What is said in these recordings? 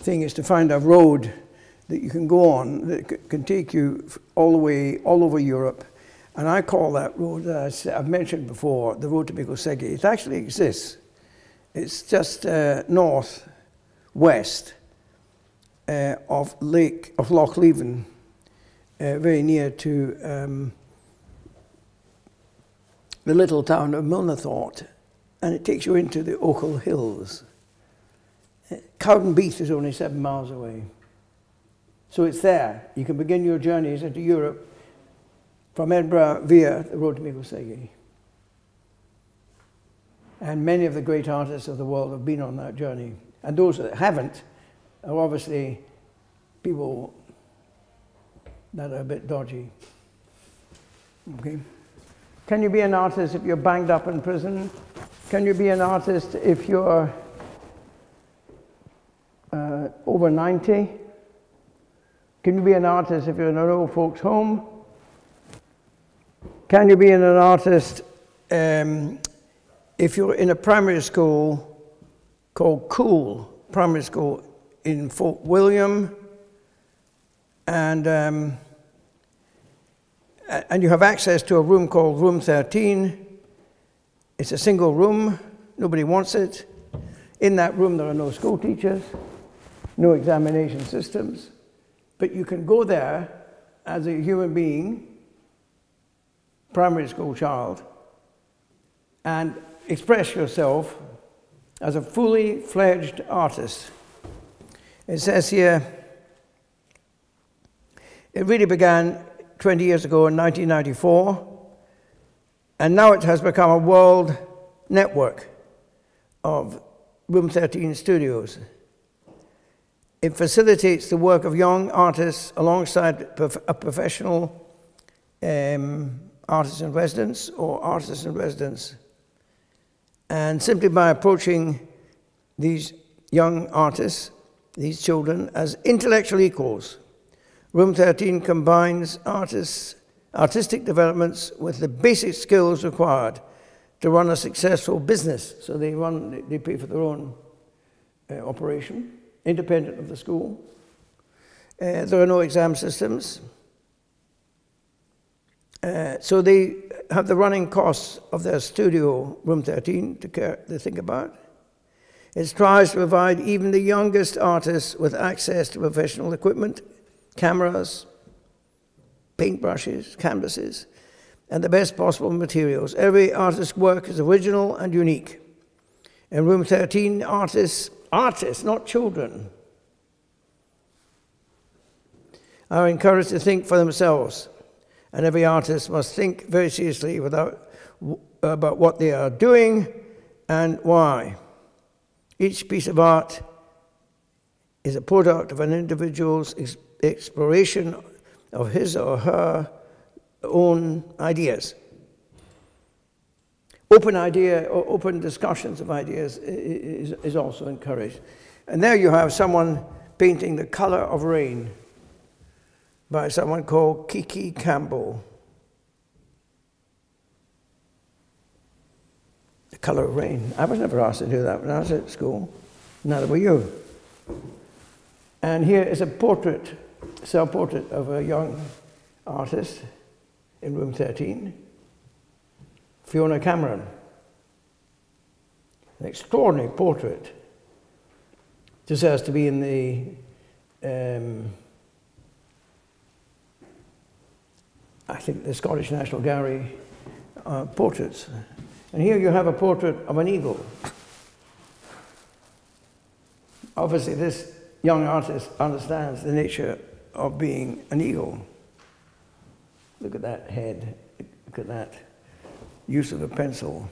thing is to find a road that you can go on that can take you all the way, all over Europe. And I call that road, as I've mentioned before, the road to Mikosegi. It actually exists. It's just northwest of Loch Leven, very near to the little town of Milnathort, and it takes you into the Ochil Hills. Cowdenbeath is only 7 miles away. So it's there. You can begin your journeys into Europe from Edinburgh via the road to Mikosegi. And many of the great artists of the world have been on that journey. And those that haven't are obviously people that are a bit dodgy. Okay? Can you be an artist if you're banged up in prison? Can you be an artist if you're over 90? Can you be an artist if you're in an old folks' home? Can you be an artist if you're in a primary school called Cool Primary School in Fort William, and you have access to a room called Room 13. It's a single room. Nobody wants it. In that room, there are no school teachers, no examination systems. But you can go there as a human being, primary school child, and express yourself as a fully fledged artist. It says here, it really began 20 years ago in 1994, and now it has become a world network of Room 13 studios. It facilitates the work of young artists alongside a professional artist in residence or artist in residence. And simply by approaching these young artists, these children, as intellectual equals, Room 13 combines artistic developments with the basic skills required to run a successful business. So they pay for their own operation, independent of the school. There are no exam systems. So they have the running costs of their studio, Room 13, to think about. It strives to provide even the youngest artists with access to professional equipment, cameras, paintbrushes, canvases, and the best possible materials. Every artist's work is original and unique. In Room 13, artists, not children, are encouraged to think for themselves, and every artist must think very seriously about what they are doing and why. Each piece of art is a product of an individual's exploration of his or her own ideas. Open discussions of ideas is also encouraged. And there you have someone painting The Color of Rain by someone called Kiki Campbell. The Color of Rain. I was never asked to do that when I was at school. Neither were you. And here is a portrait, self-portrait of a young artist in Room 13, Fiona Cameron. An extraordinary portrait. Deserves to be in the, I think, the Scottish National Gallery portraits. And here you have a portrait of an eagle. Obviously, this young artist understands the nature of being an eagle. Look at that head. Look at that use of a pencil.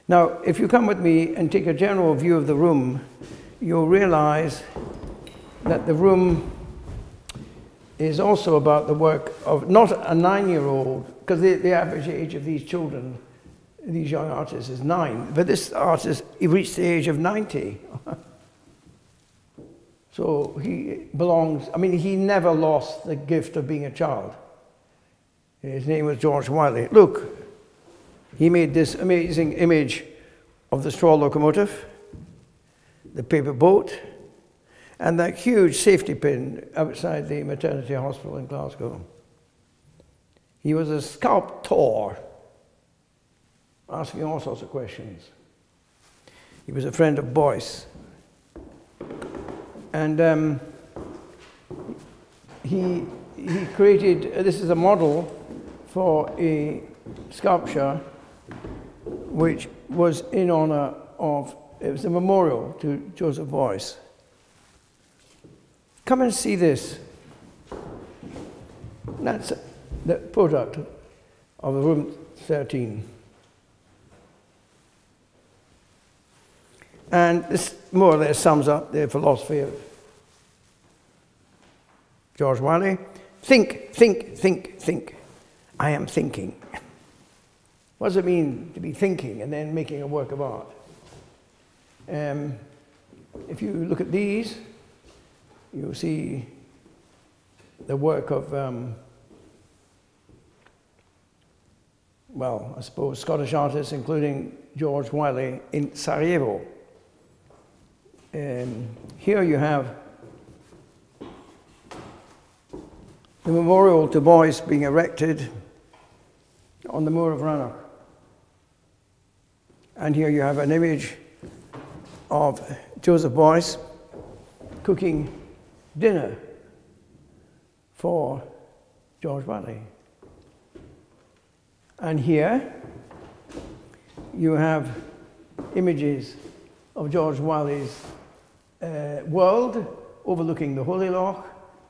Now, if you come with me and take a general view of the room, you'll realize that the room is also about the work of not a 9-year-old, because the average age of these children, these young artists, is 9. But this artist, he reached the age of 90. So he belongs, I mean, he never lost the gift of being a child. His name was George Wiley. Look, he made this amazing image of the straw locomotive, the paper boat, and that huge safety pin outside the maternity hospital in Glasgow. He was a sculptor, asking all sorts of questions. He was a friend of Beuys. And he created, this is a model for a sculpture which was in honor of, it was a memorial to Joseph Beuys. Come and see this. That's the product of room 13. And this more or less sums up the philosophy of George Wiley. Think, think, think, think. I am thinking. What does it mean to be thinking and then making a work of art? If you look at these, you'll see the work of, well, I suppose Scottish artists, including George Wiley in Sarajevo. Here you have the memorial to Beuys being erected on the moor of Rannoch. And here you have an image of Joseph Beuys cooking dinner for George Wiley. And here you have images of George Wiley's world overlooking the Holy Loch,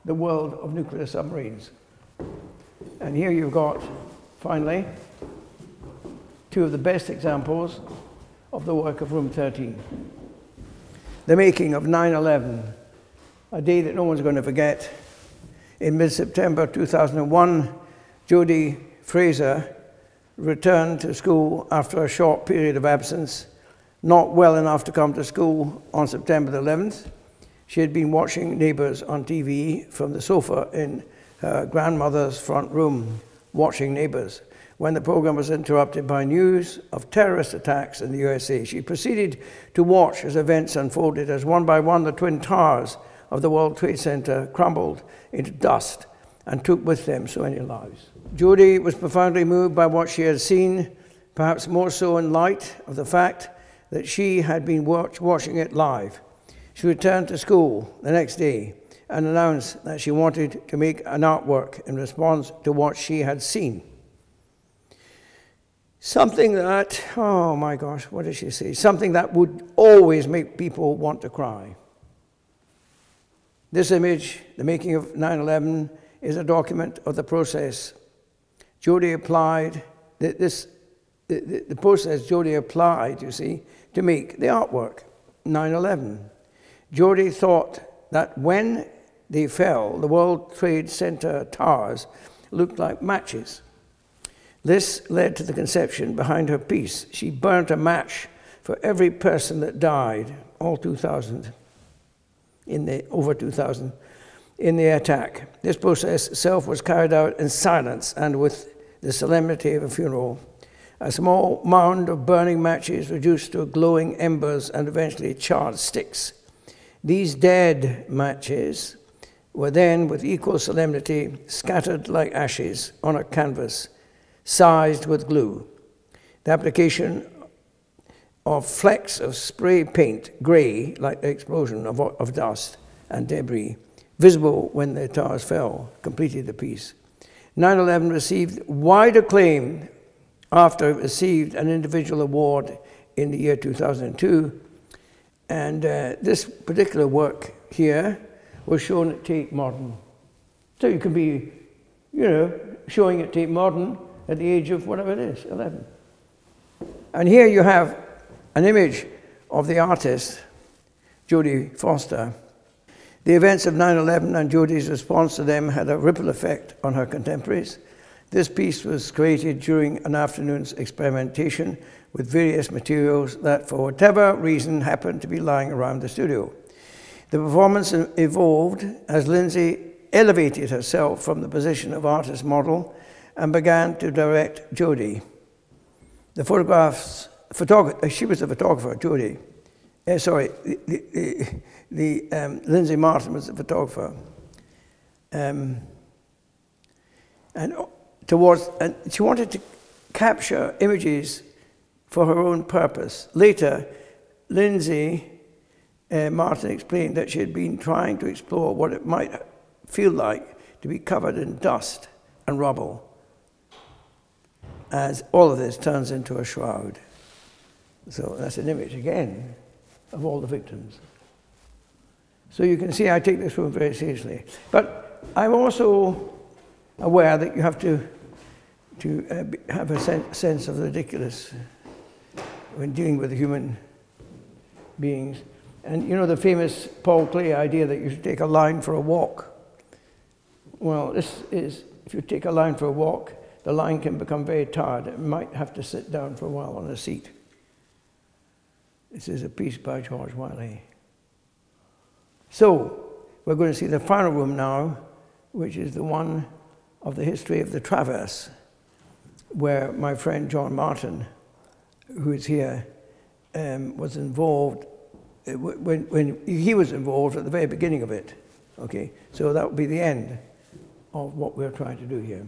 the world of nuclear submarines. And here you've got, finally, two of the best examples of the work of room 13. The making of 9/11, a day that no one's going to forget. In mid-September 2001, Jodie Fraser returned to school after a short period of absence, not well enough to come to school on September the 11th. She had been watching Neighbours on TV from the sofa in her grandmother's front room, watching Neighbours, when the program was interrupted by news of terrorist attacks in the USA. She proceeded to watch as events unfolded, as one by one the twin towers of the World Trade Center crumbled into dust and took with them so many lives. Jodie was profoundly moved by what she had seen, perhaps more so in light of the fact that she had been watching it live. She returned to school the next day and announced that she wanted to make an artwork in response to what she had seen. Something that, oh my gosh, what did she say? Something that would always make people want to cry. This image, the making of 9/11, is a document of the process. Jodie applied, the process Jodie applied, you see, to make the artwork, 9/11. Jodie thought that when they fell, the World Trade Center towers looked like matches. This led to the conception behind her piece. She burnt a match for every person that died, all 2,000, over 2,000, in the attack. This process itself was carried out in silence and with the solemnity of a funeral. A small mound of burning matches reduced to glowing embers and eventually charred sticks. These dead matches were then, with equal solemnity, scattered like ashes on a canvas, sized with glue. The application of flecks of spray paint, grey, like the explosion of dust and debris, visible when the towers fell, completed the piece. 9/11 received wide acclaim after it received an individual award in the year 2002. And this particular work here was shown at Tate Modern. So you can be, showing at Tate Modern at the age of whatever it is, 11. And here you have an image of the artist, Jodie Foster. The events of 9/11 and Jodie's response to them had a ripple effect on her contemporaries. This piece was created during an afternoon's experimentation with various materials that, for whatever reason, happened to be lying around the studio. The performance evolved as Lindsay elevated herself from the position of artist model and began to direct Jodie. She was the photographer, Jodie, sorry, Lindsay Martin was the photographer. And she wanted to capture images for her own purpose. Later, Lindsay Martin explained that she had been trying to explore what it might feel like to be covered in dust and rubble, as all of this turns into a shroud. So that's an image, again, of all the victims. So you can see I take this room very seriously. But I'm also aware that you have to have a sense of the ridiculous when dealing with human beings. And you know the famous Paul Klee idea that you should take a line for a walk? Well, this is, if you take a line for a walk, the line can become very tired. It might have to sit down for a while on a seat. This is a piece by George Wiley. So, we're going to see the final room now, which is the one of the history of the Traverse, where my friend John Martin, who is here, was involved, when he was involved at the very beginning of it. Okay, so that will be the end of what we're trying to do here.